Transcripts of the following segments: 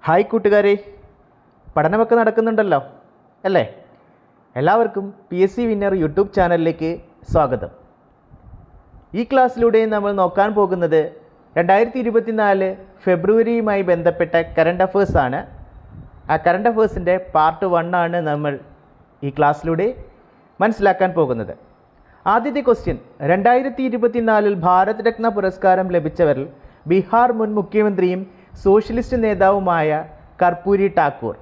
Hi കൂട്ടുകാരെ, പഠനമൊക്കെ നടക്കുന്നുണ്ടല്ലോ അല്ലേ? എല്ലാവർക്കും PSC വിന്നർ യൂട്യൂബ് ചാനലിലേക്ക് സ്വാഗതം. ഈ ക്ലാസ്സിലൂടെ നമ്മൾ നോക്കാൻ പോകുന്നത് 2024 ഫെബ്രുവരിയുമായി ബന്ധപ്പെട്ട കറണ്ട് അഫേഴ്സാണ്. ആ കറണ്ട് അഫേഴ്സിൻ്റെ പാർട്ട് 1 ആണ് നമ്മൾ ഈ ക്ലാസ്സിലൂടെ മനസ്സിലാക്കാൻ പോകുന്നത്. ആദ്യത്തെ ക്വസ്റ്റ്യൻ, 2024 ഭാരത് രത്ന പുരസ്കാരം ലഭിച്ചവരിൽ ബീഹാർ മുൻ മുഖ്യമന്ത്രിയും സോഷ്യലിസ്റ്റ് നേതാവുമായ കർപ്പൂരി ഠാക്കൂർ.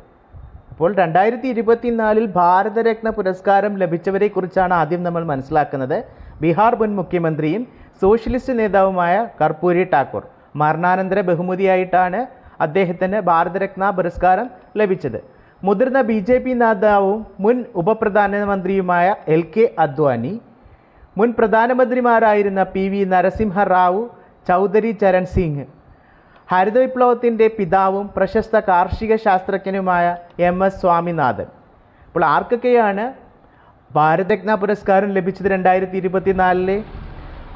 അപ്പോൾ 2024 ഭാരതരത്ന പുരസ്കാരം ലഭിച്ചവരെക്കുറിച്ചാണ് ആദ്യം നമ്മൾ മനസ്സിലാക്കുന്നത്. ബീഹാർ മുൻ മുഖ്യമന്ത്രിയും സോഷ്യലിസ്റ്റ് നേതാവുമായ കർപ്പൂരി ഠാക്കൂർ. മരണാനന്തര ബഹുമതിയായിട്ടാണ് അദ്ദേഹത്തിന് ഭാരതരത്ന പുരസ്കാരം ലഭിച്ചത്. മുതിർന്ന BJP നേതാവും മുൻ ഉപപ്രധാനമന്ത്രിയുമായ LK അദ്വാനി, മുൻ പ്രധാനമന്ത്രിമാരായിരുന്ന PV നരസിംഹ റാവു, ചൗധരി ചരൺ സിംഗ്, ഹരിത വിപ്ലവത്തിൻ്റെ പിതാവും പ്രശസ്ത കാർഷിക ശാസ്ത്രജ്ഞനുമായ MS സ്വാമിനാഥൻ. അപ്പോൾ ആർക്കൊക്കെയാണ് ഭാരതരത്ന പുരസ്കാരം ലഭിച്ചത്? 2024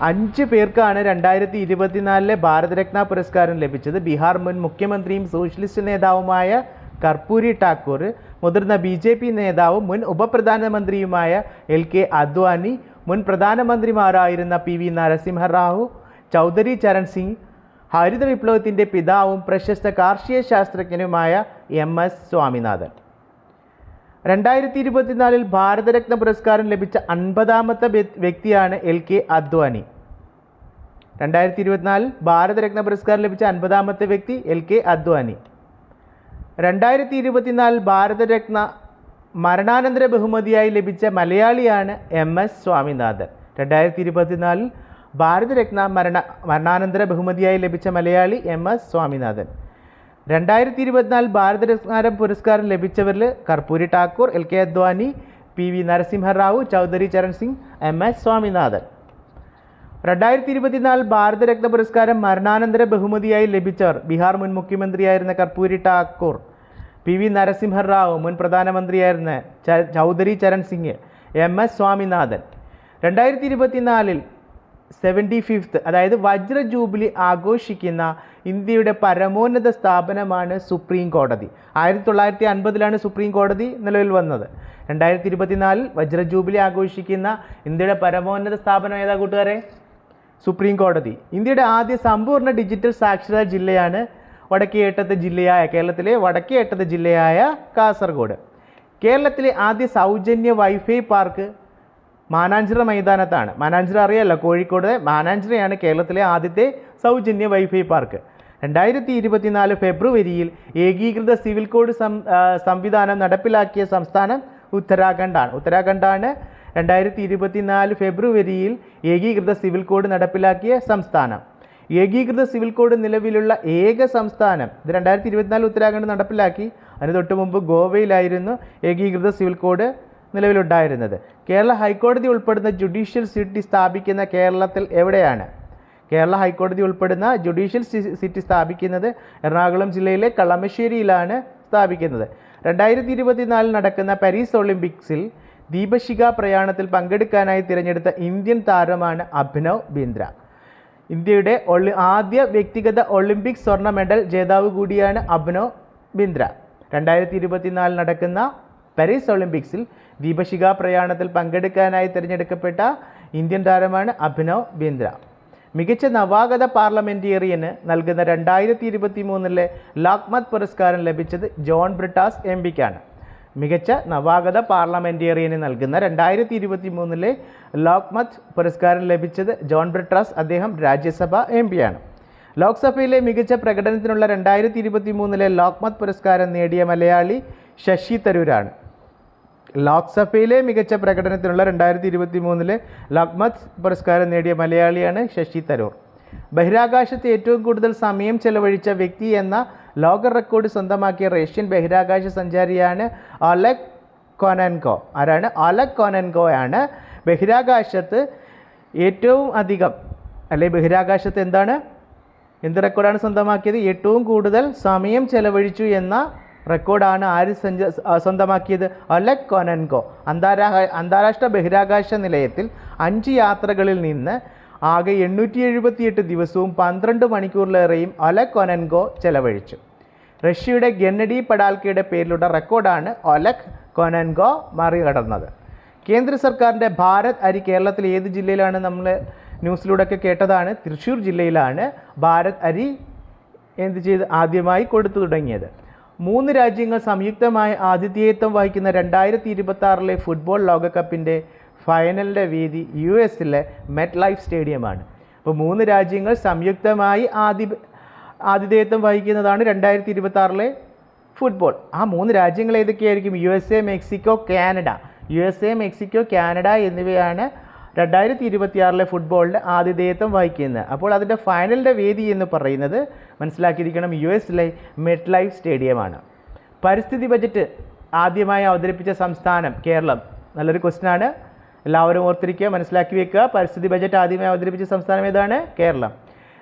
5 പേർക്കാണ് 2024 ഭാരതരത്ന പുരസ്കാരം ലഭിച്ചത്. ബീഹാർ മുൻ മുഖ്യമന്ത്രിയും സോഷ്യലിസ്റ്റ് നേതാവുമായ കർപ്പൂരി ഠാക്കൂർ, മുതിർന്ന BJP നേതാവും മുൻ ഉപപ്രധാനമന്ത്രിയുമായ LK അദ്വാനി, മുൻ പ്രധാനമന്ത്രിമാരായിരുന്ന PV നരസിംഹ റാവു, ചൗധരി ചരൺ സിംഗ്, ഹരിത വിപ്ലവത്തിൻ്റെ പിതാവും പ്രശസ്ത കാർഷിക ശാസ്ത്രജ്ഞനുമായ MS സ്വാമിനാഥൻ. 2024 ഭാരതരത്ന പുരസ്കാരം ലഭിച്ച 50ാമത്തെ വ്യക്തിയാണ് LK അദ്വാനി. 2024 ഭാരതരത്ന പുരസ്കാരം ലഭിച്ച 50ാമത്തെ വ്യക്തി LK അദ്വാനി. 2024 ഭാരതരത്ന മരണാനന്തര ബഹുമതിയായി ലഭിച്ച മലയാളിയാണ് MS സ്വാമിനാഥൻ. 2024 ഭാരതരത്ന മരണാനന്തര ബഹുമതിയായി ലഭിച്ച മലയാളി MS സ്വാമിനാഥൻ. 2024 ഭാരതരത്ന പുരസ്കാരം ലഭിച്ചവരിൽ Karpoori Thakur, LK Advani, PV Narasimha Rao, Chaudhary Charan Singh, MS Swaminathan. 2024 Bharat Ratna പുരസ്കാരം മരണാനന്തര ബഹുമതിയായി ലഭിച്ചവർ: ബീഹാർ മുൻ മുഖ്യമന്ത്രിയായിരുന്ന കർപ്പൂരി ഠാക്കൂർ, PV നരസിംഹ റാവു, മുൻ പ്രധാനമന്ത്രിയായിരുന്ന ചൗധരി ചരൺ സിംഗ്, MS സ്വാമിനാഥൻ. 2024 75th അതായത് വജ്ര ജൂബിലി ആഘോഷിക്കുന്ന ഇന്ത്യയുടെ പരമോന്നത സ്ഥാപനമാണ് സുപ്രീം കോടതി. 1950 സുപ്രീം കോടതി നിലവിൽ വന്നത്. 2024 വജ്ര ജൂബിലി ആഘോഷിക്കുന്ന ഇന്ത്യയുടെ പരമോന്നത സ്ഥാപനം ഏതാ കൂട്ടുകാരെ? സുപ്രീം കോടതി. ഇന്ത്യയുടെ ആദ്യ സമ്പൂർണ്ണ ഡിജിറ്റൽ സാക്ഷരതാ ജില്ലയാണ് കേരളത്തിലെ വടക്കേ അറ്റത്തെ ജില്ലയായ കാസർഗോഡ്. കേരളത്തിലെ ആദ്യ സൗജന്യ വൈഫൈ പാർക്ക് മാനാഞ്ചിറ മൈതാനത്താണ്. മാനാഞ്ചിറ അറിയാമല്ലോ, കോഴിക്കോട് മാനാഞ്ചിറയാണ് കേരളത്തിലെ ആദ്യത്തെ സൗജന്യ വൈഫൈ പാർക്ക്. 2024 ഫെബ്രുവരിയിൽ ഏകീകൃത സിവിൽ കോഡ് സംവിധാനം നടപ്പിലാക്കിയ സംസ്ഥാനം ഉത്തരാഖണ്ഡാണ്. 2024 ഫെബ്രുവരിയിൽ ഏകീകൃത സിവിൽ കോഡ് നടപ്പിലാക്കിയ സംസ്ഥാനം. ഏകീകൃത സിവിൽ കോഡ് നിലവിലുള്ള ഏക സംസ്ഥാനം. ഇത് 2024 ഉത്തരാഖണ്ഡ് നടപ്പിലാക്കി. അതിന് തൊട്ട് മുമ്പ് ഗോവയിലായിരുന്നു ഏകീകൃത സിവിൽ കോഡ് നിലവിലുണ്ടായിരുന്നത്. കേരള ഹൈക്കോടതി ഉൾപ്പെടുന്ന ജുഡീഷ്യൽ സിറ്റി സ്ഥാപിക്കുന്ന കേരളത്തിൽ എവിടെയാണ്? കേരള ഹൈക്കോടതി ഉൾപ്പെടുന്ന ജുഡീഷ്യൽ സിറ്റി സ്ഥാപിക്കുന്നത് എറണാകുളം ജില്ലയിലെ കളമശ്ശേരിയിലാണ് സ്ഥാപിക്കുന്നത്. 2024 നടക്കുന്ന പാരീസ് ഒളിമ്പിക്സിൽ ദീപശിഖ പ്രയാണത്തിൽ പങ്കെടുക്കാനായി തിരഞ്ഞെടുത്ത ഇന്ത്യൻ താരമാണ് അഭിനവ് ബിന്ദ്ര. ഇന്ത്യയുടെ ആദ്യ വ്യക്തിഗത ഒളിമ്പിക് സ്വർണ്ണ മെഡൽ ജേതാവ് കൂടിയാണ് അഭിനവ് ബിന്ദ്ര. 2024 നടക്കുന്ന പാരീസ് ഒളിമ്പിക്സിൽ ദീപശിഖ പ്രയാണത്തിൽ പങ്കെടുക്കാനായി തിരഞ്ഞെടുക്കപ്പെട്ട ഇന്ത്യൻ താരമാണ് അഭിനവ് ബിന്ദ്ര. മികച്ച നവാഗത പാർലമെൻറ്റേറിയന് നൽകുന്ന 2023 ലോക്മത് പുരസ്കാരം ലഭിച്ചത് ജോൺ ബ്രിട്ടാസ് MPക്കാണ്. മികച്ച നവാഗത പാർലമെൻറ്റേറിയന് നൽകുന്ന 2023 ലോക്മത് പുരസ്കാരം ലഭിച്ചത് ജോൺ ബ്രിട്ടാസ്. അദ്ദേഹം രാജ്യസഭ MPയാണ്. ലോക്സഭയിലെ മികച്ച പ്രകടനത്തിനുള്ള 2023 ലോക്മത് പുരസ്കാരം നേടിയ മലയാളി ശശി തരൂരാണ്. ലോക്സഭയിലെ മികച്ച പ്രകടനത്തിനുള്ള 2023 ലോക്മത് പുരസ്കാരം നേടിയ മലയാളിയാണ് ശശി തരൂർ. ബഹിരാകാശത്ത് ഏറ്റവും കൂടുതൽ സമയം ചെലവഴിച്ച വ്യക്തി എന്ന ലോക റെക്കോർഡ് സ്വന്തമാക്കിയ റഷ്യൻ ബഹിരാകാശ സഞ്ചാരിയാണ് ഒലെഗ് കൊനെൻകോ. ആരാണ്? ഒലെഗ് കൊനെൻകോയാണ് ബഹിരാകാശത്ത് ഏറ്റവും അധികം ബഹിരാകാശത്ത് എന്ത് റെക്കോർഡാണ് സ്വന്തമാക്കിയത്? ഏറ്റവും കൂടുതൽ സമയം ചെലവഴിച്ചു എന്ന റെക്കോർഡാണ് ആര് സ്വന്തമാക്കിയത്? ഒലെഗ് കൊനെൻകോ. അന്താരാഷ്ട്ര ബഹിരാകാശ നിലയത്തിൽ 5 യാത്രകളിൽ നിന്ന് ആകെ 878 ദിവസവും 12 മണിക്കൂറിലേറെയും ഒലെഗ് കൊനെൻകോ ചെലവഴിച്ചു. റഷ്യയുടെ ഗെന്നഡി പഡാൽക്കയുടെ പേരിലുള്ള റെക്കോർഡാണ് ഒലെഗ് കൊനൻകോ മറികടന്നത്. കേന്ദ്ര സർക്കാരിൻ്റെ ഭാരത് അരി കേരളത്തിലെ ഏത് ജില്ലയിലാണ്? നമ്മൾ ന്യൂസിലൂടെയൊക്കെ കേട്ടതാണ്, തൃശ്ശൂർ ജില്ലയിലാണ് ഭാരത് അരി ആദ്യമായി കൊടുത്തു തുടങ്ങിയത്. 3 രാജ്യങ്ങൾ സംയുക്തമായി ആതിഥേയത്വം വഹിക്കുന്ന 2026 ഫുട്ബോൾ ലോകകപ്പിൻ്റെ ഫൈനലിൻ്റെ വേദി US-ലെ മെറ്റ് ലൈഫ് സ്റ്റേഡിയമാണ്. അപ്പോൾ 3 രാജ്യങ്ങൾ സംയുക്തമായി ആതിഥേയത്വം വഹിക്കുന്നതാണ് 2026 ഫുട്ബോൾ. ആ 3 രാജ്യങ്ങൾ ഏതൊക്കെയായിരിക്കും? USA, Mexico, Canada. USA, Mexico, Canada എന്നിവയാണ് 2026 ഫുട്ബോളിൻ്റെ ആതിഥേയത്വം വഹിക്കുന്നത്. അപ്പോൾ അതിൻ്റെ ഫൈനലിൻ്റെ വേദി എന്ന് പറയുന്നത് മനസ്സിലാക്കിയിരിക്കണം, US-ലെ മെറ്റ് ലൈഫ് സ്റ്റേഡിയമാണ്. പരിസ്ഥിതി ബജറ്റ് ആദ്യമായി അവതരിപ്പിച്ച സംസ്ഥാനം കേരളം. നല്ലൊരു ക്വസ്റ്റ്യനാണ്, എല്ലാവരും ഓർത്തിരിക്കുക, മനസ്സിലാക്കി വെക്കുക. പരിസ്ഥിതി ബജറ്റ് ആദ്യമായി അവതരിപ്പിച്ച സംസ്ഥാനം ഏതാണ്? കേരളം.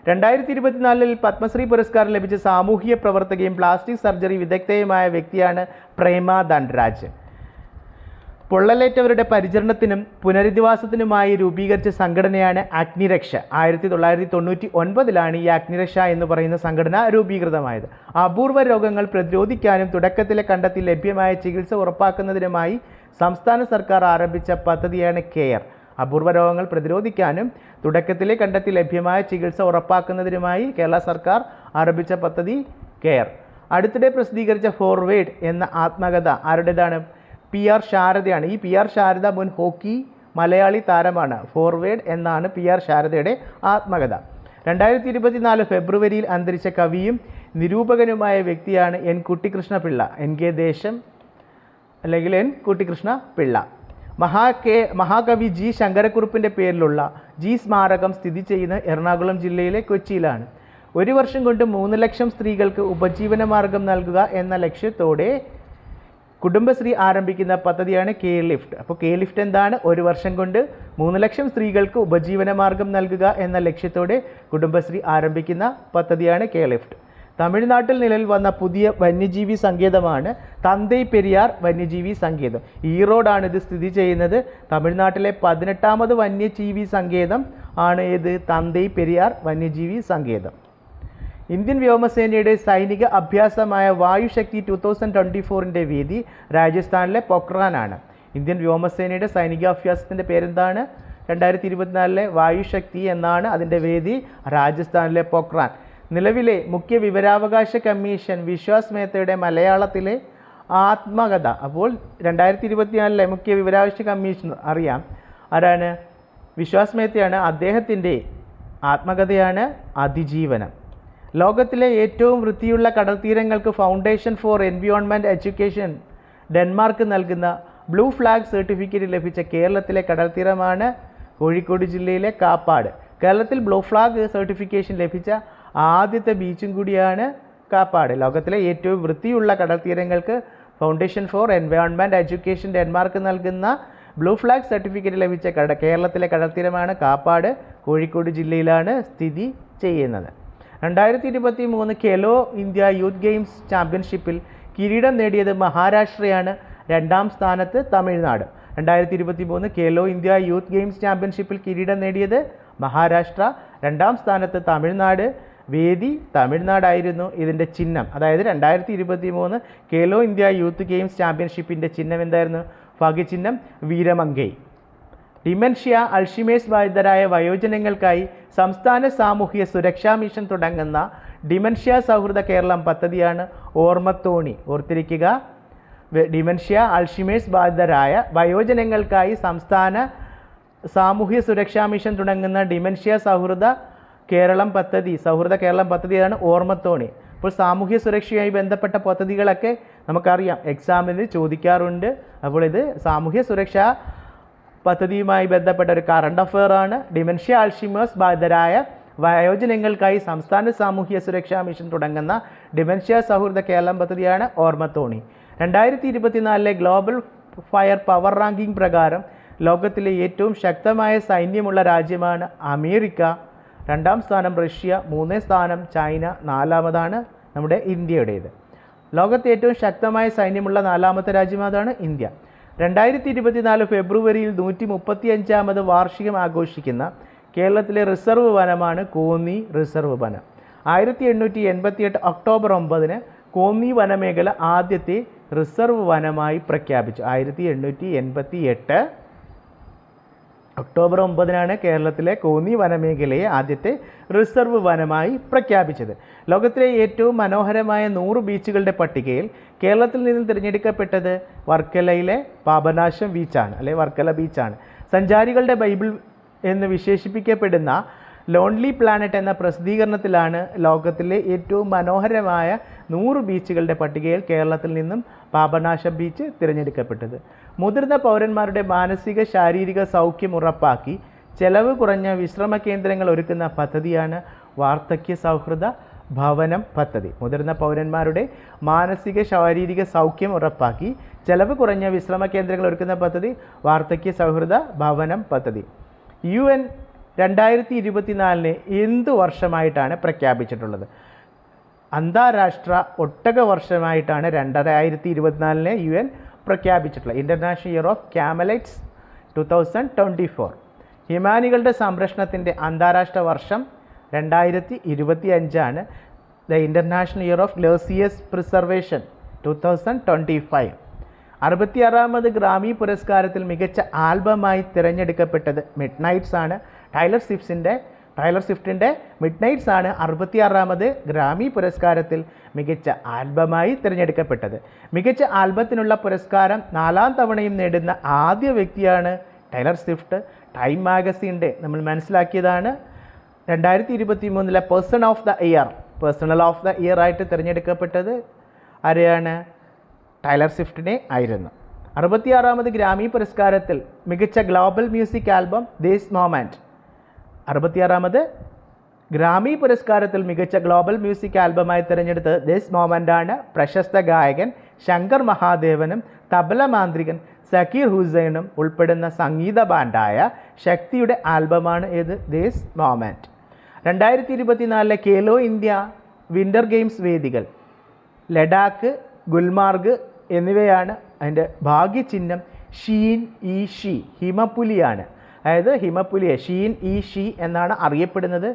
2024 പത്മശ്രീ പുരസ്കാരം ലഭിച്ച സാമൂഹിക പ്രവർത്തകയും പ്ലാസ്റ്റിക് സർജറി വിദഗ്ധയുമായ വ്യക്തിയാണ് പ്രേമ ധൻരാജ്. പൊള്ളലേറ്റവരുടെ പരിചരണത്തിനും പുനരധിവാസത്തിനുമായി രൂപീകരിച്ച സംഘടനയാണ് അഗ്നിരക്ഷ. 1999 ഈ അഗ്നിരക്ഷ എന്ന് പറയുന്ന സംഘടന രൂപീകൃതമായത്. അപൂർവ രോഗങ്ങൾ പ്രതിരോധിക്കാനും തുടക്കത്തിലെ കണ്ടെത്തി ലഭ്യമായ ചികിത്സ ഉറപ്പാക്കുന്നതിനുമായി സംസ്ഥാന സർക്കാർ ആരംഭിച്ച പദ്ധതിയാണ് കെയർ. അപൂർവ രോഗങ്ങൾ പ്രതിരോധിക്കാനും തുടക്കത്തിലെ കണ്ടെത്തി ലഭ്യമായ ചികിത്സ ഉറപ്പാക്കുന്നതിനുമായി കേരള സർക്കാർ ആരംഭിച്ച പദ്ധതി കെയർ. അടുത്തിടെ പ്രസിദ്ധീകരിച്ച ഫോർവേഡ് എന്ന ആത്മകഥ ആരുടേതാണ്? PR ശാരദയാണ്. ഈ PR ശാരദ മുൻ ഹോക്കി മലയാളി താരമാണ്. ഫോർവേഡ് എന്നാണ് PR ശാരദയുടെ ആത്മകഥ. 2024 ഫെബ്രുവരിയിൽ അന്തരിച്ച കവിയും നിരൂപകനുമായ വ്യക്തിയാണ് N കുട്ടിക്കൃഷ്ണ പിള്ള. NK ദേശം അല്ലെങ്കിൽ N കുട്ടിക്കൃഷ്ണ പിള്ള. മഹാകവി G ശങ്കരക്കുറുപ്പിൻ്റെ പേരിലുള്ള G സ്മാരകം സ്ഥിതി ചെയ്യുന്ന എറണാകുളം ജില്ലയിലെ കൊച്ചിയിലാണ്. 1 വർഷം കൊണ്ട് 3 ലക്ഷം സ്ത്രീകൾക്ക് ഉപജീവന മാർഗം നൽകുക എന്ന ലക്ഷ്യത്തോടെ കുടുംബശ്രീ ആരംഭിക്കുന്ന പദ്ധതിയാണ് കെ ലിഫ്റ്റ്. അപ്പോൾ കെ ലിഫ്റ്റ് എന്താണ്? 1 വർഷം കൊണ്ട് 3 ലക്ഷം സ്ത്രീകൾക്ക് ഉപജീവന മാർഗം നൽകുക എന്ന ലക്ഷ്യത്തോടെ കുടുംബശ്രീ ആരംഭിക്കുന്ന പദ്ധതിയാണ് കെ ലിഫ്റ്റ്. തമിഴ്നാട്ടിൽ നിലവിൽ വന്ന പുതിയ വന്യജീവി സങ്കേതമാണ് തന്തൈ പെരിയാർ വന്യജീവി സങ്കേതം. ഈറോഡാണ് ഇത് സ്ഥിതി ചെയ്യുന്നത്. തമിഴ്നാട്ടിലെ 18ാമത് വന്യജീവി സങ്കേതം ആണ് ഏത്? തന്തൈ പെരിയാർ വന്യജീവി സങ്കേതം. ഇന്ത്യൻ വ്യോമസേനയുടെ സൈനിക അഭ്യാസമായ വായുശക്തി 2024 വേദി രാജസ്ഥാനിലെ പൊക്രാനാണ്. ഇന്ത്യൻ വ്യോമസേനയുടെ സൈനികാഭ്യാസത്തിൻ്റെ പേരെന്താണ്? 2024 വായുശക്തി എന്നാണ്. അതിൻ്റെ വേദി രാജസ്ഥാനിലെ പൊക്രാൻ. നിലവിലെ മുഖ്യ വിവരാവകാശ കമ്മീഷൻ വിശ്വാസ് മേത്തയുടെ മലയാളത്തിലെ ആത്മകഥ. അപ്പോൾ 2024 മുഖ്യ വിവരാവകാശ കമ്മീഷൻ അറിയാം ആരാണ്? വിശ്വാസ് മേത്തയാണ്. അദ്ദേഹത്തിൻ്റെ ആത്മകഥയാണ് അതിജീവനം. ലോകത്തിലെ ഏറ്റവും വൃത്തിയുള്ള കടൽത്തീരങ്ങൾക്ക് foundation for environment education Denmark നൽകുന്ന ബ്ലൂ ഫ്ലാഗ് സർട്ടിഫിക്കറ്റ് ലഭിച്ച കേരളത്തിലെ കടൽത്തീരമാണ് കോഴിക്കോട് ജില്ലയിലെ കാപ്പാട്. കേരളത്തിൽ ബ്ലൂ ഫ്ലാഗ് സർട്ടിഫിക്കേഷൻ ലഭിച്ച ആദ്യത്തെ ബീച്ചും കൂടിയാണ് കാപ്പാട്. ലോകത്തിലെ ഏറ്റവും വൃത്തിയുള്ള കടൽത്തീരങ്ങൾക്ക് foundation for environment education Denmark നൽകുന്ന ബ്ലൂ ഫ്ലാഗ് സർട്ടിഫിക്കറ്റ് ലഭിച്ച കേരളത്തിലെ കടൽത്തീരമാണ് കാപ്പാട്. കോഴിക്കോട് ജില്ലയിലാണ് സ്ഥിതി ചെയ്യുന്നത്. 2023 ഖേലോ ഇന്ത്യ യൂത്ത് ഗെയിംസ് ചാമ്പ്യൻഷിപ്പിൽ കിരീടം നേടിയത് മഹാരാഷ്ട്രയാണ്. 2ാം സ്ഥാനത്ത് Tamil Nadu. 2023 Khelo India youth games ചാമ്പ്യൻഷിപ്പിൽ കിരീടം നേടിയത് മഹാരാഷ്ട്ര. 2ാം സ്ഥാനത്ത് തമിഴ്നാട്. വേദി തമിഴ്നാടായിരുന്നു. ഇതിൻ്റെ ചിഹ്നം, അതായത് 2023 ഖേലോ ഇന്ത്യ യൂത്ത് ഗെയിംസ് ചാമ്പ്യൻഷിപ്പിൻ്റെ ചിഹ്നം എന്തായിരുന്നു? ഭാഗ്യചിഹ്നം വീരമംഗൈ. ഡിമെൻഷ്യ, അൾഷിമേഴ്സ് ബാധിതരായ വയോജനങ്ങൾക്കായി സംസ്ഥാന സാമൂഹ്യ സുരക്ഷാ മിഷൻ തുടങ്ങുന്ന ഡിമെൻഷ്യ സൗഹൃദ കേരളം പദ്ധതിയാണ് ഓർമ്മത്തോണി. ഓർത്തിരിക്കുക, ഡിമെൻഷ്യ, അൾഷിമേഴ്സ് ബാധിതരായ വയോജനങ്ങൾക്കായി സംസ്ഥാന സാമൂഹ്യ സുരക്ഷാ മിഷൻ തുടങ്ങുന്ന ഡിമെൻഷ്യ സൗഹൃദ കേരളം പദ്ധതിയാണ് ഓർമ്മത്തോണി. അപ്പോൾ സാമൂഹ്യ സുരക്ഷയുമായി ബന്ധപ്പെട്ട പദ്ധതികളൊക്കെ നമുക്കറിയാം, എക്സാമിന് ചോദിക്കാറുണ്ട്. അപ്പോൾ ഇത് സാമൂഹ്യ സുരക്ഷാ പദ്ധതിയുമായി ബന്ധപ്പെട്ട ഒരു കറണ്ട് അഫെയർ ആണ്. ഡിമെൻഷ്യ, അൾഷിമേഴ്സ് ബാധിതരായ വയോജനങ്ങൾക്കായി സംസ്ഥാന സാമൂഹ്യ സുരക്ഷാ മിഷൻ തുടങ്ങുന്ന ഡിമെൻഷ്യ സൗഹൃദ കേരളം പദ്ധതിയാണ് ഓർമ്മത്തോണി. 2024 ഗ്ലോബൽ ഫയർ പവർ റാങ്കിംഗ് പ്രകാരം ലോകത്തിലെ ഏറ്റവും ശക്തമായ സൈന്യമുള്ള രാജ്യമാണ് അമേരിക്ക. 2ാം സ്ഥാനം റഷ്യ, 3ാം സ്ഥാനം ചൈന, 4ാമതാണ് നമ്മുടെ ഇന്ത്യയുടേത്. ലോകത്തെ ഏറ്റവും ശക്തമായ സൈന്യമുള്ള 4ാമത്തെ രാജ്യമാണ് ഇന്ത്യ. 2024 ഫെബ്രുവരിയിൽ 135ാമത് വാർഷികം ആഘോഷിക്കുന്ന കേരളത്തിലെ റിസർവ് വനമാണ് കോന്നി റിസർവ് വനം. 1888 ഒക്ടോബർ 9 കോന്നി വനമേഖല ആദ്യത്തെ റിസർവ് വനമായി പ്രഖ്യാപിച്ചു? 1888 ഒക്ടോബർ 9 കേരളത്തിലെ കോന്നി വനമേഖലയെ ആദ്യത്തെ റിസർവ് വനമായി പ്രഖ്യാപിച്ചത്. ലോകത്തിലെ ഏറ്റവും മനോഹരമായ 100 ബീച്ചുകളുടെ പട്ടികയിൽ കേരളത്തിൽ നിന്നും തിരഞ്ഞെടുക്കപ്പെട്ടത് വർക്കലയിലെ പാപനാശം ബീച്ചാണ്, അല്ലെ വർക്കല ബീച്ചാണ്. സഞ്ചാരികളുടെ ബൈബിൾ എന്ന് വിശേഷിപ്പിക്കപ്പെടുന്ന ലോൺലി പ്ലാനറ്റ് എന്ന പ്രസിദ്ധീകരണത്തിലാണ് ലോകത്തിലെ ഏറ്റവും മനോഹരമായ 100 ബീച്ചുകളുടെ പട്ടികയിൽ കേരളത്തിൽ നിന്നും പാപനാശം ബീച്ച് തിരഞ്ഞെടുക്കപ്പെട്ടത്. മുതിർന്ന പൗരന്മാരുടെ മാനസിക ശാരീരിക സൗഖ്യം ഉറപ്പാക്കി ചെലവ് കുറഞ്ഞ വിശ്രമ കേന്ദ്രങ്ങൾ ഒരുക്കുന്ന പദ്ധതിയാണ് വാർദ്ധക്യ സൗഹൃദ ഭവനം പദ്ധതി. മുതിർന്ന പൗരന്മാരുടെ മാനസിക ശാരീരിക സൗഖ്യം ഉറപ്പാക്കി ചെലവ് കുറഞ്ഞ വിശ്രമ കേന്ദ്രങ്ങൾ ഒരുക്കുന്ന പദ്ധതി വാർദ്ധക്യ സൗഹൃദ ഭവനം പദ്ധതി. UN 2024 എന്ത് വർഷമായിട്ടാണ് പ്രഖ്യാപിച്ചിട്ടുള്ളത്? അന്താരാഷ്ട്ര ഒട്ടക വർഷമായിട്ടാണ് 2024 UN പ്രഖ്യാപിച്ചിട്ടുള്ളത്. International year of camelids 2024. ഹിമാനികളുടെ സംരക്ഷണത്തിൻ്റെ അന്താരാഷ്ട്ര വർഷം 2025 the international year of glaciers preservation 2025. 66ാമത് ഗ്രാമി പുരസ്കാരത്തിൽ മികച്ച ആൽബമായി തിരഞ്ഞെടുക്കപ്പെട്ടത് മിഡ് നൈറ്റ്സ് ആണ്. ടൈലർ സ്വിഫ്റ്റിൻ്റെ മിഡ് നൈറ്റ്സ് ആണ് 66ാമത് ഗ്രാമി പുരസ്കാരത്തിൽ മികച്ച ആൽബമായി തിരഞ്ഞെടുക്കപ്പെട്ടത്. മികച്ച ആൽബത്തിനുള്ള പുരസ്കാരം 4ാം തവണയും നേടുന്ന ആദ്യ വ്യക്തിയാണ് ടൈലർ സ്വിഫ്റ്റ്. ടൈം മാഗസീൻ്റെ നമ്മൾ മനസ്സിലാക്കിയതാണ് 2023 പേഴ്സൺ ഓഫ് ദ ഇയർ ആയിട്ട് തിരഞ്ഞെടുക്കപ്പെട്ടത് ആരെയാണ്? ടൈലർ സ്വിഫ്റ്റിനെ ആയിരുന്നു. 66ാമത് ഗ്രാമി പുരസ്കാരത്തിൽ മികച്ച global music album this moment. 66ാമത് ഗ്രാമി പുരസ്കാരത്തിൽ മികച്ച ഗ്ലോബൽ മ്യൂസിക് ആൽബമായി തിരഞ്ഞെടുത്തത് ദിസ് മൊമെൻ്റ് ആണ്. പ്രശസ്ത ഗായകൻ ശങ്കർ മഹാദേവനും തബല മാന്ത്രികൻ സക്കീർ ഹുസൈനും ഉൾപ്പെടുന്ന സംഗീത ബാൻഡായ ശക്തിയുടെ ആൽബമാണ് ഇത് this moment. 2024 Khelo India winter games വേദികൾ ലഡാക്ക്, ഗുൽമാർഗ് എന്നിവയാണ്. അതിൻ്റെ ഭാഗ്യചിഹ്നം ഷീൻ ഇ ഷി, ഹിമപ്പുലിയാണ്. അതായത് ഹിമപ്പുലിയെ ഷീൻ ഇ ഷി എന്നാണ് അറിയപ്പെടുന്നത്.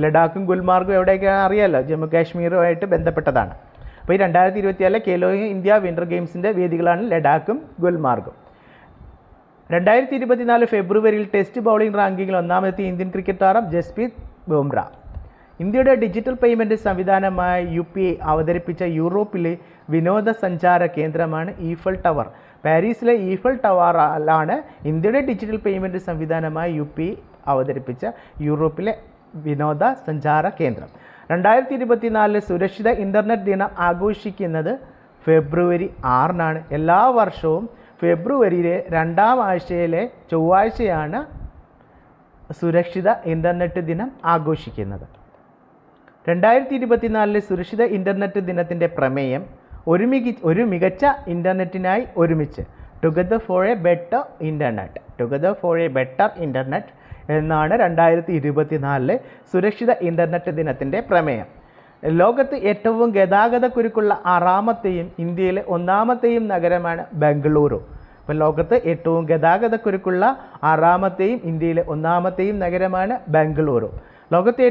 ലഡാക്കും ഗുൽമാർഗും എവിടെയൊക്കെയാണ് അറിയാമല്ലോ, ജമ്മു കാശ്മീരുമായിട്ട് ബന്ധപ്പെട്ടതാണ്. അപ്പോൾ ഈ 2024 ഖേലോ ഇന്ത്യ വിൻ്റർ ഗെയിംസിൻ്റെ വേദികളാണ് ലഡാക്കും ഗുൽമാർഗും. 2024 ഫെബ്രുവരിയിൽ ടെസ്റ്റ് ബൗളിംഗ് റാങ്കിങ്ങിൽ 1ാമത്തെ ഇന്ത്യൻ ക്രിക്കറ്റ് താരം ജസ്പ്രീത് ബുംറ. ഇന്ത്യയുടെ ഡിജിറ്റൽ പേയ്മെൻറ്റ് സംവിധാനമായ UPI അവതരിപ്പിച്ച യൂറോപ്പിലെ വിനോദസഞ്ചാര കേന്ദ്രമാണ് ഈഫൽ ടവർ. പാരീസിലെ ഈഫൽ ടവറിലാണ് ഇന്ത്യയുടെ ഡിജിറ്റൽ പേയ്മെൻറ്റ് സംവിധാനമായ UPI അവതരിപ്പിച്ച യൂറോപ്പിലെ വിനോദസഞ്ചാര കേന്ദ്രം. 2024 സുരക്ഷിത ഇൻ്റർനെറ്റ് ദിനം ആഘോഷിക്കുന്നത് ഫെബ്രുവരി 6 എല്ലാ വർഷവും ഫെബ്രുവരിയിലെ 2ാം ആഴ്ചയിലെ ചൊവ്വാഴ്ചയാണ് സുരക്ഷിത ഇൻ്റർനെറ്റ് ദിനം ആഘോഷിക്കുന്നത്. 2024 സുരക്ഷിത ഇൻ്റർനെറ്റ് ദിനത്തിൻ്റെ പ്രമേയം ഒരു മികച്ച ഇൻ്റർനെറ്റിനായി ഒരുമിച്ച്, together for A better internet എന്നാണ് 2024 സുരക്ഷിത ഇൻ്റർനെറ്റ് ദിനത്തിൻ്റെ പ്രമേയം. ലോകത്ത് ഏറ്റവും ഗതാഗതക്കുരുക്കുള്ള 6ാമത്തെയും ഇന്ത്യയിലെ 1ാമത്തെയും നഗരമാണ് ബംഗളൂരു. അപ്പോൾ ലോകത്ത് ഏറ്റവും ഗതാഗതക്കുരുക്കുള്ള 6ാമത്തെയും ഇന്ത്യയിലെ 1ാമത്തെയും നഗരമാണ് ബംഗളൂരു. ലോകത്തെ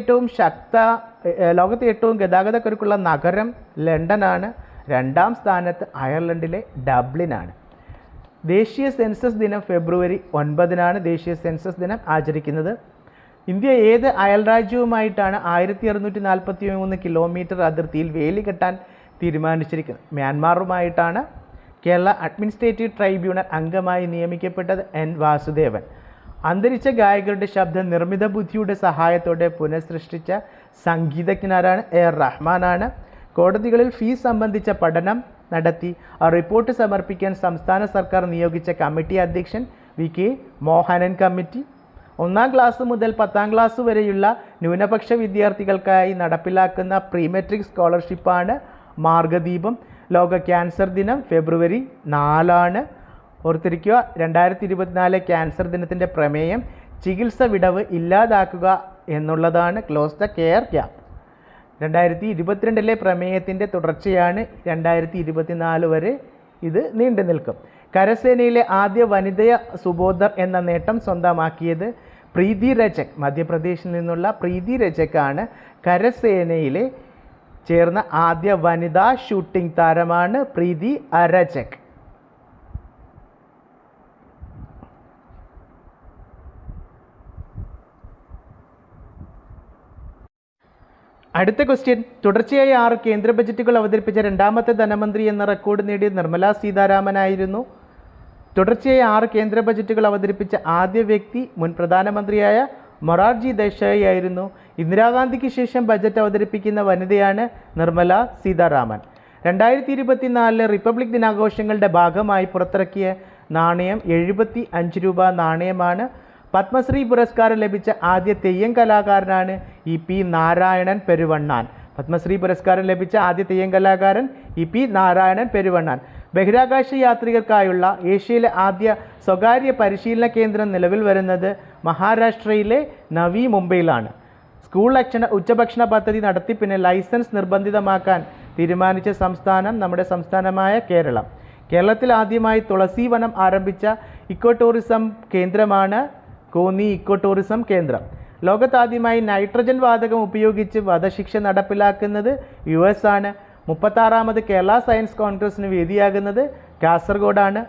ഏറ്റവും ഗതാഗതക്കുരുക്കുള്ള നഗരം ലണ്ടനാണ്. 2ാം സ്ഥാനത്ത് അയർലൻഡിലെ ഡബ്ലിനാണ്. ദേശീയ സെൻസസ് ദിനം ഫെബ്രുവരി 9 ദേശീയ സെൻസസ് ദിനം ആചരിക്കുന്നത്. ഇന്ത്യ ഏത് അയൽരാജ്യവുമായിട്ടാണ് 1643 കിലോമീറ്റർ അതിർത്തിയിൽ വേലി കെട്ടാൻ തീരുമാനിച്ചിരിക്കുന്നത്? മ്യാൻമാറുമായിട്ടാണ്. കേരള അഡ്മിനിസ്ട്രേറ്റീവ് ട്രൈബ്യൂണൽ അംഗമായി നിയമിക്കപ്പെട്ടത് N വാസുദേവൻ. അന്തരിച്ച ഗായകരുടെ ശബ്ദം നിർമ്മിത ബുദ്ധിയുടെ സഹായത്തോടെ പുനഃസൃഷ്ടിച്ച സംഗീതജ്ഞനാരാണ്? AR റഹ്മാനാണ്. കോടതികളിൽ ഫീസ് സംബന്ധിച്ച പഠനം നടത്തി റിപ്പോർട്ട് സമർപ്പിക്കാൻ സംസ്ഥാന സർക്കാർ നിയോഗിച്ച കമ്മിറ്റി അധ്യക്ഷൻ VK മോഹനൻ കമ്മിറ്റി. 1ാം ക്ലാസ് മുതൽ 10ാം ക്ലാസ് വരെയുള്ള ന്യൂനപക്ഷ വിദ്യാർത്ഥികൾക്കായി നടപ്പിലാക്കുന്ന പ്രീ മെട്രിക് സ്കോളർഷിപ്പാണ് മാർഗദീപം. ലോക ക്യാൻസർ ദിനം ഫെബ്രുവരി 4 ഓർത്തിരിക്കുക. 2024 ക്യാൻസർ ദിനത്തിൻ്റെ പ്രമേയം ചികിത്സ വിടവ് ഇല്ലാതാക്കുക എന്നുള്ളതാണ്. Close the care gap. 2022 പ്രമേയത്തിൻ്റെ തുടർച്ചയാണ് 2024 വരെ ഇത് നീണ്ടു നിൽക്കും. കരസേനയിലെ ആദ്യ വനിതയ സുബോധർ എന്ന നേട്ടം സ്വന്തമാക്കിയത് പ്രീതി രജക്. മധ്യപ്രദേശിൽ നിന്നുള്ള പ്രീതി രജക്കാണ് കരസേനയിലെ ചേർന്ന ആദ്യ വനിതാ ഷൂട്ടിംഗ് താരമാണ് പ്രീതി അരചക്. അടുത്ത ക്വസ്റ്റ്യൻ, തുടർച്ചയായി 6 കേന്ദ്ര ബജറ്റുകൾ അവതരിപ്പിച്ച രണ്ടാമത്തെ ധനമന്ത്രി എന്ന റെക്കോർഡ് നേടിയത് നിർമ്മല സീതാരാമനായിരുന്നു. തുടർച്ചയായി 6 കേന്ദ്ര ബജറ്റുകൾ അവതരിപ്പിച്ച ആദ്യ വ്യക്തി മുൻ പ്രധാനമന്ത്രിയായ മൊറാർജി ദേശായി ആയിരുന്നു. ഇന്ദിരാഗാന്ധിക്ക് ശേഷം ബജറ്റ് അവതരിപ്പിക്കുന്ന വനിതയാണ് നിർമ്മല സീതാരാമൻ. 2024 റിപ്പബ്ലിക് ദിനാഘോഷങ്ങളുടെ ഭാഗമായി പുറത്തിറക്കിയ നാണയം 75 രൂപ നാണയമാണ്. പത്മശ്രീ പുരസ്കാരം ലഭിച്ച ആദ്യ തെയ്യം കലാകാരനാണ് EP നാരായണൻ പെരുവണ്ണാൻ. പത്മശ്രീ പുരസ്കാരം ലഭിച്ച ആദ്യ തെയ്യം കലാകാരൻ EP നാരായണൻ പെരുവണ്ണാൻ. ബഹിരാകാശ യാത്രികർക്കായുള്ള ഏഷ്യയിലെ ആദ്യ സ്വകാര്യ പരിശീലന കേന്ദ്രം നിലവിൽ വരുന്നത് മഹാരാഷ്ട്രയിലെ നവി മുംബൈയിലാണ്. സ്കൂൾ ഉച്ചഭക്ഷണ പദ്ധതി നടത്തിപ്പിന് ലൈസൻസ് നിർബന്ധിതമാക്കാൻ തീരുമാനിച്ച സംസ്ഥാനം നമ്മുടെ സംസ്ഥാനമായ കേരളം. കേരളത്തിൽ ആദ്യമായി തുളസി വനം ആരംഭിച്ച ഇക്കോ ടൂറിസം കേന്ദ്രമാണ് കോന്നി ഇക്കോ ടൂറിസം കേന്ദ്രം. ലോകത്താദ്യമായി നൈട്രജൻ വാതകം ഉപയോഗിച്ച് വധശിക്ഷ നടപ്പിലാക്കുന്നത് US ആണ്. 36ാമത് കേരള സയൻസ് കോൺഗ്രസിന് വേദിയാകുന്നത് കാസർഗോഡാണ്.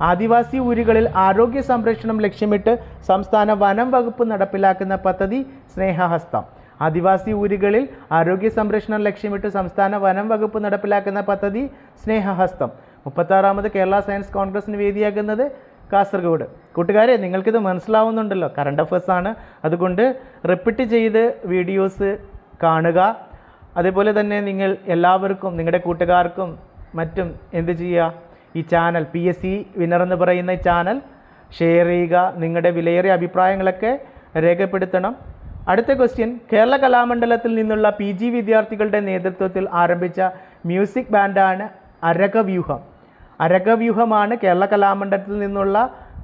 ആദിവാസി ഊരുകളിൽ ആരോഗ്യ സംരക്ഷണം ലക്ഷ്യമിട്ട് സംസ്ഥാന വനം വകുപ്പ് നടപ്പിലാക്കുന്ന പദ്ധതി സ്നേഹഹസ്തം. ആദിവാസി ഊരുകളിൽ ആരോഗ്യ സംരക്ഷണം ലക്ഷ്യമിട്ട് സംസ്ഥാന വനം വകുപ്പ് നടപ്പിലാക്കുന്ന പദ്ധതി സ്നേഹഹസ്തം. 36ാമത് കേരള സയൻസ് കോൺഗ്രസിന് വേദിയാകുന്നത് കാസർഗോഡ്. കൂട്ടുകാരെ, നിങ്ങൾക്കിത് മനസ്സിലാവുന്നുണ്ടല്ലോ, കറണ്ട് അഫയേഴ്സ് ആണ്. അതുകൊണ്ട് റിപ്പീറ്റ് ചെയ്ത് വീഡിയോസ് കാണുക. അതേപോലെ തന്നെ നിങ്ങൾ എല്ലാവർക്കും നിങ്ങളുടെ കൂട്ടുകാർക്കും മറ്റും എന്ത് ചെയ്യുക, ഈ ചാനൽ PSC വിന്നർ എന്ന് പറയുന്ന ഈ ചാനൽ ഷെയർ ചെയ്യുക. നിങ്ങളുടെ വിലയേറിയ അഭിപ്രായങ്ങളൊക്കെ രേഖപ്പെടുത്തണം. അടുത്ത ക്വസ്റ്റ്യൻ, കേരള കലാമണ്ഡലത്തിൽ നിന്നുള്ള PG വിദ്യാർത്ഥികളുടെ നേതൃത്വത്തിൽ ആരംഭിച്ച മ്യൂസിക് ബാൻഡാണ് അരകവ്യൂഹം. അരകവ്യൂഹമാണ് കേരള കലാമണ്ഡലത്തിൽ നിന്നുള്ള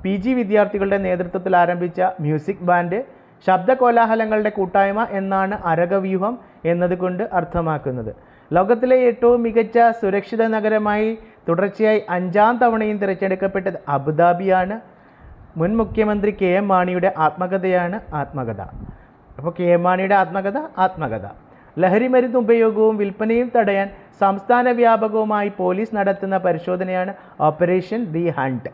PG വിദ്യാർത്ഥികളുടെ നേതൃത്വത്തിൽ ആരംഭിച്ച മ്യൂസിക് ബാൻഡ്. ശബ്ദകോലാഹലങ്ങളുടെ കൂട്ടായ്മ എന്നാണ് അരകവ്യൂഹം എന്നതുകൊണ്ട് അർത്ഥമാക്കുന്നത്. ലോകത്തിലെ ഏറ്റവും മികച്ച സുരക്ഷിത നഗരമായി തുടർച്ചയായി 5ാം തവണയും തിരഞ്ഞെടുക്കപ്പെട്ടത് അബുദാബിയാണ്. മുൻ മുഖ്യമന്ത്രി KM മാണിയുടെ ആത്മകഥയാണ് ആത്മകഥ. അപ്പോൾ KM മാണിയുടെ ആത്മകഥ. ലഹരി മരുന്ന് ഉപയോഗവും വിൽപ്പനയും തടയാൻ സംസ്ഥാന വ്യാപകവുമായി പോലീസ് നടത്തുന്ന പരിശോധനയാണ് operation D hunt.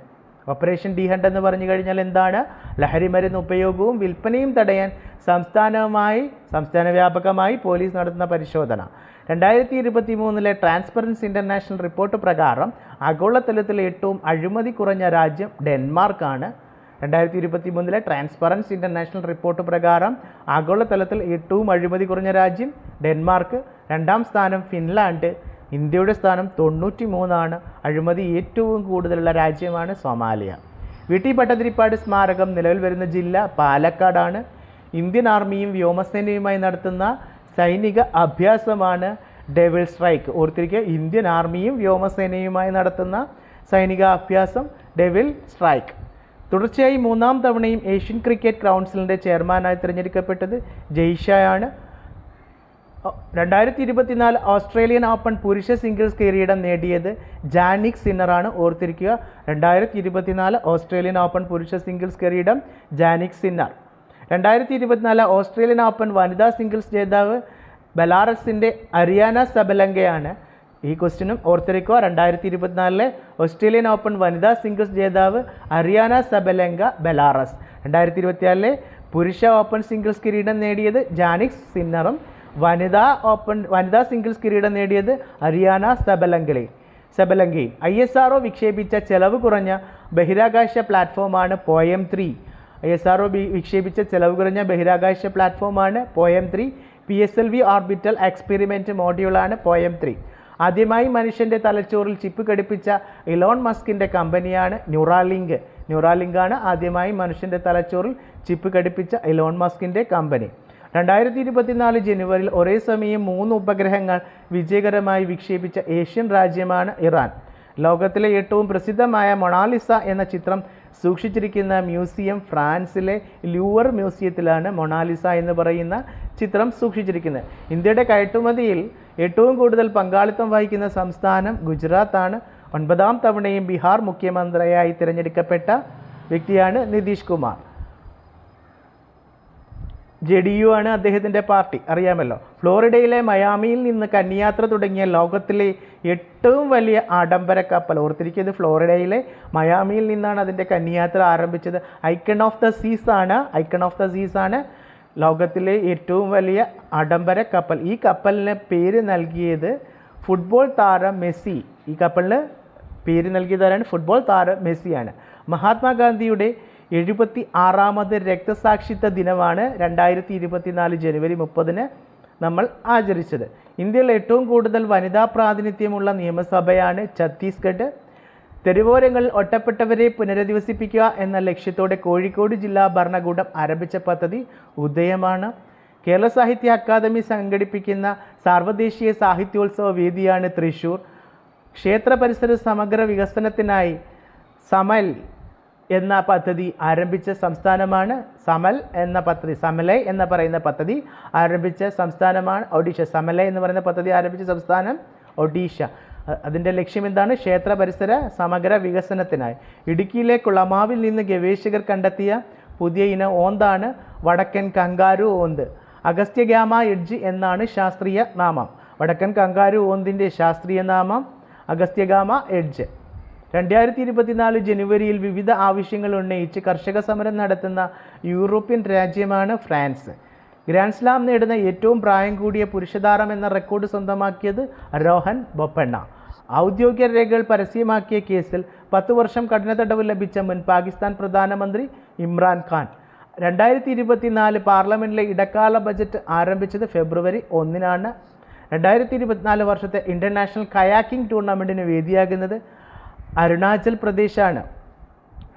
Operation D hunt എന്ന് പറഞ്ഞു കഴിഞ്ഞാൽ എന്താണ്? ലഹരി മരുന്ന് ഉപയോഗവും വിൽപ്പനയും തടയാൻ സംസ്ഥാന വ്യാപകമായി പോലീസ് നടത്തുന്ന പരിശോധന. 2023 ട്രാൻസ്പെറൻസി ഇൻ്റർനാഷണൽ റിപ്പോർട്ട് പ്രകാരം ആഗോളതലത്തിലെ ഏറ്റവും അഴിമതി കുറഞ്ഞ രാജ്യം ഡെൻമാർക്കാണ്. 2023 ട്രാൻസ്പെറൻസി ഇൻ്റർനാഷണൽ റിപ്പോർട്ട് പ്രകാരം ആഗോളതലത്തിൽ ഏറ്റവും അഴിമതി കുറഞ്ഞ രാജ്യം ഡെൻമാർക്ക്. 2ാം സ്ഥാനം ഫിൻലാൻഡ്. ഇന്ത്യയുടെ സ്ഥാനം 93ആണ്. അഴിമതി ഏറ്റവും കൂടുതലുള്ള രാജ്യമാണ് സൊമാലിയ. VT ഭട്ടതിരിപ്പാട് സ്മാരകം നിലവിൽ വരുന്ന ജില്ല പാലക്കാടാണ്. ഇന്ത്യൻ ആർമിയും വ്യോമസേനയുമായി നടത്തുന്ന സൈനിക അഭ്യാസമാണ് ഡെവിൾ സ്ട്രൈക്ക്. ഓർത്തിരിക്കുക, ഇന്ത്യൻ ആർമിയും വ്യോമസേനയുമായി നടത്തുന്ന സൈനിക അഭ്യാസം ഡെവിൾ സ്ട്രൈക്ക്. തുടർച്ചയായി 3ാം തവണയും ഏഷ്യൻ ക്രിക്കറ്റ് കൗൺസിലിൻ്റെ ചെയർമാനായി തിരഞ്ഞെടുക്കപ്പെട്ടത് ജയ്ഷയാണ്. 2024 ഓസ്ട്രേലിയൻ ഓപ്പൺ പുരുഷ സിംഗിൾസ് കിരീടം നേടിയത് ജാനിക് സിന്നറാണ്. ഓർത്തിരിക്കുക, 2024 ഓസ്ട്രേലിയൻ ഓപ്പൺ പുരുഷ സിംഗിൾസ് കിരീടം ജാനിക് സിന്നർ. 2024 ഓസ്ട്രേലിയൻ ഓപ്പൺ വനിതാ സിംഗിൾസ് ജേതാവ് ബെലാറസിൻ്റെ അരിയാന സബലങ്കയാണ്. ഈ ക്വസ്റ്റ്യനും ഓർത്തിരിക്കുക, 2024 ഓസ്ട്രേലിയൻ ഓപ്പൺ വനിതാ സിംഗിൾസ് ജേതാവ് അരിയാന സബലങ്ക ബെലാറസ്. 2024 പുരുഷ ഓപ്പൺ സിംഗിൾസ് കിരീടം നേടിയത് ജാനിക് സിന്നറും വനിതാ സിംഗിൾസ് കിരീടം നേടിയത് അരിയാന സബലങ്കയും. ISRO വിക്ഷേപിച്ച ചെലവ് കുറഞ്ഞ ബഹിരാകാശ പ്ലാറ്റ്ഫോമാണ് പോയം 3. ISRO വിക്ഷേപിച്ച ചെലവ് കുറഞ്ഞ ബഹിരാകാശ പ്ലാറ്റ്ഫോമാണ് പോയം 3. PSLV ഓർബിറ്റൽ എക്സ്പെരിമെൻറ്റ് മോഡ്യൂളാണ് പോയം 3. ആദ്യമായി മനുഷ്യൻ്റെ തലച്ചോറിൽ ചിപ്പ് ഘടിപ്പിച്ച ഇലോൺ മസ്കിൻ്റെ കമ്പനിയാണ് ന്യൂറാലിങ്ക്. ന്യൂറാലിങ്കാണ് ആദ്യമായി മനുഷ്യൻ്റെ തലച്ചോറിൽ ചിപ്പ് ഘടിപ്പിച്ച ഇലോൺ മസ്കിൻ്റെ കമ്പനി. 2024 ജനുവരിയിൽ ഒരേ സമയം 3 ഉപഗ്രഹങ്ങൾ വിജയകരമായി വിക്ഷേപിച്ച ഏഷ്യൻ രാജ്യമാണ് ഇറാൻ. ലോകത്തിലെ ഏറ്റവും പ്രസിദ്ധമായ മൊണാലിസ എന്ന ചിത്രം സൂക്ഷിച്ചിരിക്കുന്ന മ്യൂസിയം ഫ്രാൻസിലെ ലൂവർ മ്യൂസിയത്തിലാണ് മൊണാലിസ എന്ന് പറയുന്ന ചിത്രം സൂക്ഷിച്ചിരിക്കുന്നത്. ഇന്ത്യയുടെ കയറ്റുമതിയിൽ ഏറ്റവും കൂടുതൽ പങ്കാളിത്തം വഹിക്കുന്ന സംസ്ഥാനം ഗുജറാത്താണ്. 9ാം തവണയും ബീഹാർ മുഖ്യമന്ത്രിയായി തിരഞ്ഞെടുക്കപ്പെട്ട വ്യക്തിയാണ് നിതീഷ് കുമാർ. JDU ആണ് അദ്ദേഹത്തിൻ്റെ പാർട്ടി, അറിയാമല്ലോ. ഫ്ലോറിഡയിലെ മയാമിയിൽ നിന്ന് കന്യാത്ര തുടങ്ങിയ ലോകത്തിലെ ഏറ്റവും വലിയ ആഡംബര കപ്പൽ, ഓർത്തിരിക്കുക, ഇത് ഫ്ലോറിഡയിലെ മയാമിയിൽ നിന്നാണ് അതിൻ്റെ കന്യാത്ര ആരംഭിച്ചത്. ഐക്കൺ ഓഫ് ദ സീസ് ആണ് ലോകത്തിലെ ഏറ്റവും വലിയ ആഡംബര കപ്പൽ. ഈ കപ്പലിന് പേര് നൽകിയത് ഫുട്ബോൾ താരം മെസ്സി. ഈ കപ്പലിന് പേര് നൽകിയതാരാണ്? ഫുട്ബോൾ താരം മെസ്സിയാണ്. മഹാത്മാഗാന്ധിയുടെ 76ാമത് രക്തസാക്ഷിത്വ ദിനമാണ് 2024 ജനുവരി 30 നമ്മൾ ആചരിച്ചത്. ഇന്ത്യയിൽ ഏറ്റവും കൂടുതൽ വനിതാ പ്രാതിനിധ്യമുള്ള നിയമസഭയാണ് ഛത്തീസ്ഗഡ്. തെരുവോരങ്ങളിൽ ഒറ്റപ്പെട്ടവരെ പുനരധിവസിപ്പിക്കുക എന്ന ലക്ഷ്യത്തോടെ കോഴിക്കോട് ജില്ലാ ഭരണകൂടം ആരംഭിച്ച പദ്ധതി ഉദയമാണ്. കേരള സാഹിത്യ അക്കാദമി സംഘടിപ്പിക്കുന്ന സാർവദേശീയ സാഹിത്യോത്സവ വേദിയാണ് തൃശ്ശൂർ. ക്ഷേത്ര പരിസര സമഗ്ര വികസനത്തിനായി സമൽ എന്ന പദ്ധതി ആരംഭിച്ച സംസ്ഥാനമാണ് സമലൈ എന്ന് പറയുന്ന പദ്ധതി ആരംഭിച്ച സംസ്ഥാനമാണ് ഒഡീഷ. സമലൈ എന്ന് പറയുന്ന പദ്ധതി ആരംഭിച്ച സംസ്ഥാനം ഒഡീഷ. അതിൻ്റെ ലക്ഷ്യം എന്താണ്? ക്ഷേത്ര പരിസര സമഗ്ര വികസനത്തിനായി. ഇടുക്കിയിലെ കുളമാവിൽ നിന്ന് ഗവേഷകർ കണ്ടെത്തിയ പുതിയ ഇനം ഓന്താണ് വടക്കൻ കങ്കാരു ഓന്ത്. അഗസ്ത്യഗാമ എഡ്ജ് എന്നാണ് ശാസ്ത്രീയ നാമം. വടക്കൻ കങ്കാരു ഓന്തിൻ്റെ ശാസ്ത്രീയ നാമം അഗസ്ത്യഗാമ എഡ്ജ്. 2024 ജനുവരിയിൽ വിവിധ ആവശ്യങ്ങൾ ഉന്നയിച്ച് കർഷക സമരം നടത്തുന്ന യൂറോപ്യൻ രാജ്യമാണ് ഫ്രാൻസ്. ഗ്രാൻഡ് സ്ലാം നേടുന്ന ഏറ്റവും പ്രായം കൂടിയ പുരുഷതാരം എന്ന റെക്കോർഡ് സ്വന്തമാക്കിയത് രോഹൻ ബൊപ്പണ്ണ. ഔദ്യോഗിക രേഖകൾ പരസ്യമാക്കിയ കേസിൽ 10 വർഷം കഠിന തടവ് ലഭിച്ച മുൻ പാകിസ്ഥാൻ പ്രധാനമന്ത്രി ഇമ്രാൻ ഖാൻ. 2024 പാർലമെൻറ്റിലെ ഇടക്കാല ബജറ്റ് ആരംഭിച്ചത് ഫെബ്രുവരി 1 2024 വർഷത്തെ ഇൻ്റർനാഷണൽ കയാക്കിംഗ് ടൂർണമെൻറ്റിന് വേദിയാകുന്നത് അരുണാചൽ പ്രദേശാണ്.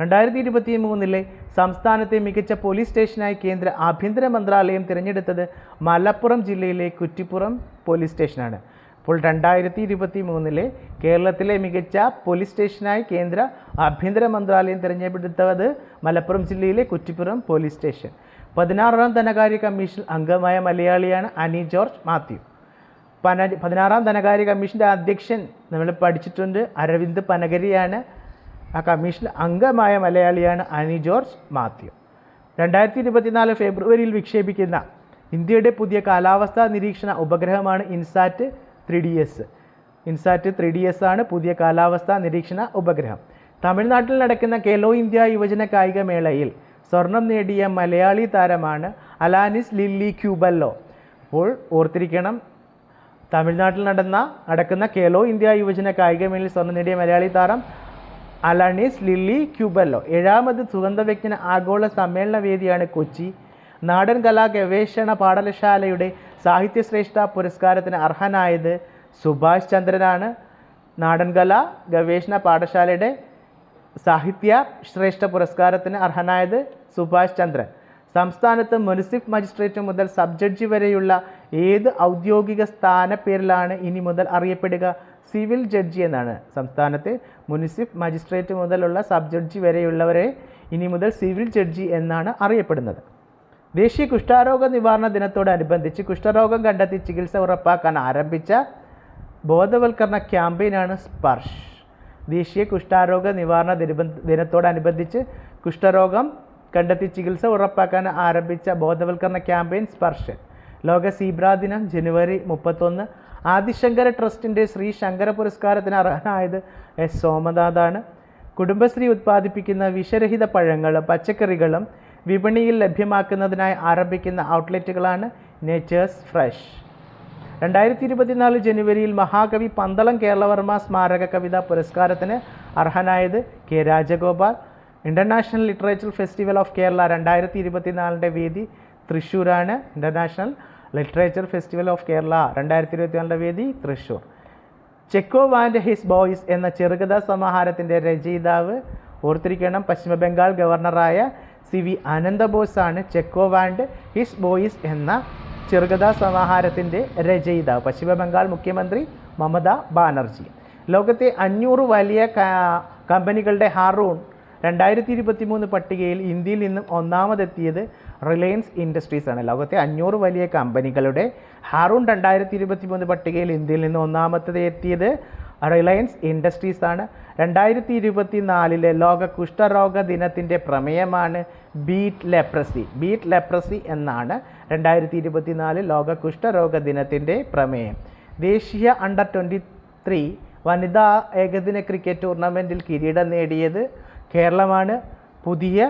2023 സംസ്ഥാനത്തെ മികച്ച പോലീസ് സ്റ്റേഷനായി കേന്ദ്ര ആഭ്യന്തര മന്ത്രാലയം തിരഞ്ഞെടുത്തത് മലപ്പുറം ജില്ലയിലെ കുറ്റിപ്പുറം പോലീസ് സ്റ്റേഷനാണ്. അപ്പോൾ 2023 കേരളത്തിലെ മികച്ച പോലീസ് സ്റ്റേഷനായി കേന്ദ്ര ആഭ്യന്തര മന്ത്രാലയം തിരഞ്ഞെടുത്തത് മലപ്പുറം ജില്ലയിലെ കുറ്റിപ്പുറം പോലീസ് സ്റ്റേഷൻ. 16ാം ധനകാര്യ കമ്മീഷൻ അംഗമായ മലയാളിയാണ് അനി ജോർജ് മാത്യു. 16ാം ധനകാര്യ കമ്മീഷൻ്റെ അധ്യക്ഷൻ നമ്മൾ പഠിച്ചിട്ടുണ്ട്, അരവിന്ദ് പനഗരിയാണ്. ആ കമ്മീഷൻ അംഗമായ മലയാളിയാണ് അനി ജോർജ് മാത്യു. 2024 ഫെബ്രുവരിയിൽ വിക്ഷേപിക്കുന്ന ഇന്ത്യയുടെ പുതിയ കാലാവസ്ഥാ നിരീക്ഷണ ഉപഗ്രഹമാണ് ഇൻസാറ്റ് 3DS ആണ് പുതിയ കാലാവസ്ഥാ നിരീക്ഷണ ഉപഗ്രഹം. തമിഴ്നാട്ടിൽ നടക്കുന്ന ഖേലോ ഇന്ത്യ യുവജന കായിക മേളയിൽ സ്വർണം നേടിയ മലയാളി താരമാണ് അലാനിസ് ലില്ലി ക്യൂബല്ലോ. അപ്പോൾ ഓർത്തിരിക്കണം, തമിഴ്നാട്ടിൽ നടക്കുന്ന ഖേലോ ഇന്ത്യ യുവജന കായികമേളയിൽ സ്വർണം നേടിയ മലയാളി താരം അലാനിസ് ലില്ലി ക്യൂബല്ലോ. 7ാമത് സുഗന്ധവ്യഞ്ജന ആഗോള സമ്മേളന വേദിയാണ് കൊച്ചി. നാടൻ കലാ ഗവേഷണ പാഠശാലയുടെ സാഹിത്യശ്രേഷ്ഠ പുരസ്കാരത്തിന് അർഹനായത് സുഭാഷ് ചന്ദ്രനാണ്. നാടൻ കലാ ഗവേഷണ പാഠശാലയുടെ സാഹിത്യ ശ്രേഷ്ഠ പുരസ്കാരത്തിന് അർഹനായത് സുഭാഷ് ചന്ദ്രൻ. സംസ്ഥാനത്ത് മുനിസിപ്പൽ മജിസ്ട്രേറ്റ് മുതൽ സബ് ജഡ്ജി വരെയുള്ള ഏത് ഔദ്യോഗിക സ്ഥാനപ്പേരിലാണ് ഇനി മുതൽ അറിയപ്പെടുക? സിവിൽ ജഡ്ജി എന്നാണ്. സംസ്ഥാനത്തെ മുനിസിപ്പൽ മജിസ്ട്രേറ്റ് മുതലുള്ള സബ് ജഡ്ജി വരെയുള്ളവരെ ഇനി മുതൽ സിവിൽ ജഡ്ജി എന്നാണ് അറിയപ്പെടുന്നത്. ദേശീയ കുഷ്ഠരോഗ നിവാരണ ദിനത്തോടനുബന്ധിച്ച് കുഷ്ഠരോഗം കണ്ടെത്തി ചികിത്സ ഉറപ്പാക്കാൻ ആരംഭിച്ച ബോധവൽക്കരണ ക്യാമ്പയിനാണ് സ്പർശ്. ദേശീയ കുഷ്ഠരോഗ നിവാരണ ദിനത്തോടനുബന്ധിച്ച് കുഷ്ഠരോഗം കണ്ടെത്തി ചികിത്സ ഉറപ്പാക്കാൻ ആരംഭിച്ച ബോധവൽക്കരണ ക്യാമ്പയിൻ സ്പർശ്. ലോക സീബ്ര ദിനം ജനുവരി 31. ആദിശങ്കര ട്രസ്റ്റിൻ്റെ ശ്രീ ശങ്കര പുരസ്കാരത്തിന് അർഹനായത് എസ് സോമനാഥാണ്. കുടുംബശ്രീ ഉത്പാദിപ്പിക്കുന്ന വിഷരഹിത പഴങ്ങളും പച്ചക്കറികളും വിപണിയിൽ ലഭ്യമാക്കുന്നതിനായി ആരംഭിക്കുന്ന ഔട്ട്ലെറ്റുകളാണ് നേച്ചേഴ്സ് ഫ്രഷ്. 2024 ജനുവരിയിൽ മഹാകവി പന്തളം കേരളവർമ്മ സ്മാരക കവിതാ പുരസ്കാരത്തിന് അർഹനായത് K Rajagopal. International literature festival of Kerala 2024 വേദി തൃശ്ശൂരാണ്. International literature festival of Kerala 2024 വേദി Thrissur. Chekhov and his boys എന്ന ചെറുകഥാ സമാഹാരത്തിൻ്റെ രചയിതാവ് ഓർത്തിരിക്കണം, പശ്ചിമ ബംഗാൾ ഗവർണറായ CV അനന്തബോസാണ് ചെക്കോവ് ആൻഡ് ഹിസ് ബോയ്സ് എന്ന ചെറുകഥാ സമാഹാരത്തിൻ്റെ രചയിതാവ്. പശ്ചിമ ബംഗാൾ മുഖ്യമന്ത്രി മമതാ ബാനർജി. ലോകത്തെ 500 വലിയ കമ്പനികളുടെ ഹാറൂൺ 2023 പട്ടികയിൽ ഇന്ത്യയിൽ നിന്നും ഒന്നാമതെത്തിയത് റിലയൻസ് ഇൻഡസ്ട്രീസ് ആണ്. ലോകത്തെ 500 വലിയ കമ്പനികളുടെ ഹാറൂൺ 2023 പട്ടികയിൽ ഇന്ത്യയിൽ നിന്ന് ഒന്നാമതെത്തിയത് റിലയൻസ് ഇൻഡസ്ട്രീസ് ആണ്. 2024 ലോക കുഷ്ഠരോഗ ദിനത്തിൻ്റെ പ്രമേയമാണ് ബീറ്റ് ലെപ്രസി എന്നാണ് 2024 ലോക കുഷ്ഠരോഗ ദിനത്തിൻ്റെ പ്രമേയം. ദേശീയ അണ്ടർ 23 വനിതാ ഏകദിന ക്രിക്കറ്റ് ടൂർണമെൻറ്റിൽ കിരീടം നേടിയത് കേരളമാണ്. പുതിയ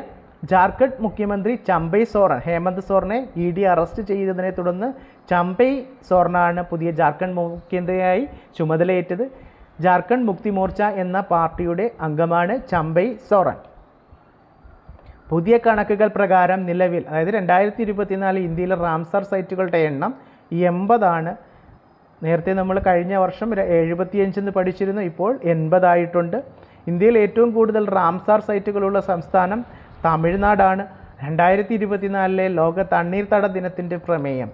ജാർഖണ്ഡ് മുഖ്യമന്ത്രി ചമ്പൈ സോറൻ, ഹേമന്ത് സോറനെ ED അറസ്റ്റ് ചെയ്തതിനെ തുടർന്ന് ചമ്പൈ സോറനാണ് പുതിയ ജാർഖണ്ഡ് മുഖ്യമന്ത്രിയായി ചുമതലയേറ്റത്. ജാർഖണ്ഡ് മുക്തി മോർച്ച എന്ന പാർട്ടിയുടെ അംഗമാണ് ചമ്പൈ സോറൻ. പുതിയ കണക്കുകൾ പ്രകാരം നിലവിൽ, അതായത് 2024 ഇന്ത്യയിലെ റാംസാർ സൈറ്റുകളുടെ എണ്ണം 80 നേരത്തെ നമ്മൾ കഴിഞ്ഞ വർഷം 75 പഠിച്ചിരുന്നു, ഇപ്പോൾ 80 ആയിട്ടുണ്ട്. ഇന്ത്യയിൽ ഏറ്റവും കൂടുതൽ റാംസാർ സൈറ്റുകളുള്ള സംസ്ഥാനം തമിഴ്നാടാണ്. 2024 ലോക തണ്ണീർത്തട ദിനത്തിൻ്റെ പ്രമേയം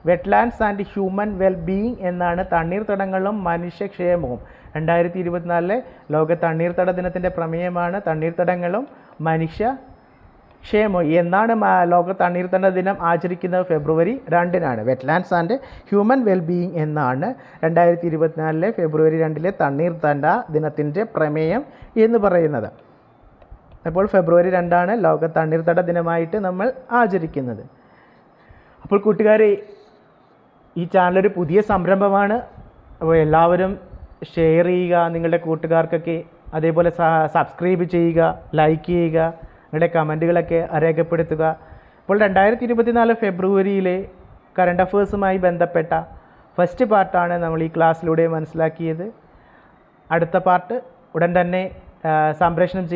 വെറ്റ്ലാൻഡ്സ് ആൻഡ് ഹ്യൂമൻ വെൽബീയിങ് എന്നാണ്. തണ്ണീർത്തടങ്ങളും മനുഷ്യക്ഷേമവും 2024 ലോക തണ്ണീർത്തട ദിനത്തിൻ്റെ പ്രമേയമാണ്. തണ്ണീർത്തടങ്ങളും മനുഷ്യക്ഷേമവും എന്നാണ് ലോക തണ്ണീർത്തട ദിനം ആചരിക്കുന്നത്? ഫെബ്രുവരി 2 വെറ്റ്ലാൻഡ്സ് ആൻഡ് ഹ്യൂമൻ വെൽബീയിങ് എന്നാണ് 2024 ഫെബ്രുവരി 2 തണ്ണീർത്തട ദിനത്തിൻ്റെ പ്രമേയം എന്ന് പറയുന്നത്. അപ്പോൾ ഫെബ്രുവരി 2 ലോക തണ്ണീർത്തട ദിനമായിട്ട് നമ്മൾ ആചരിക്കുന്നത്. അപ്പോൾ കൂട്ടുകാരെ, ഈ ചാനലൊരു പുതിയ സംരംഭമാണ്. അപ്പോൾ എല്ലാവരും ഷെയർ ചെയ്യുക നിങ്ങളുടെ കൂട്ടുകാർക്കൊക്കെ, അതേപോലെ സബ്സ്ക്രൈബ് ചെയ്യുക, ലൈക്ക് ചെയ്യുക, നിങ്ങളുടെ കമൻറ്റുകളൊക്കെ രേഖപ്പെടുത്തുക. അപ്പോൾ 2024 ഫെബ്രുവരിയിലെ കറണ്ട് അഫേഴ്സുമായി ബന്ധപ്പെട്ട ഫസ്റ്റ് പാർട്ടാണ് നമ്മൾ ഈ ക്ലാസ്സിലൂടെ മനസ്സിലാക്കിയത്. അടുത്ത പാർട്ട് ഉടൻ തന്നെ സംപ്രേഷണം ചെയ്യും.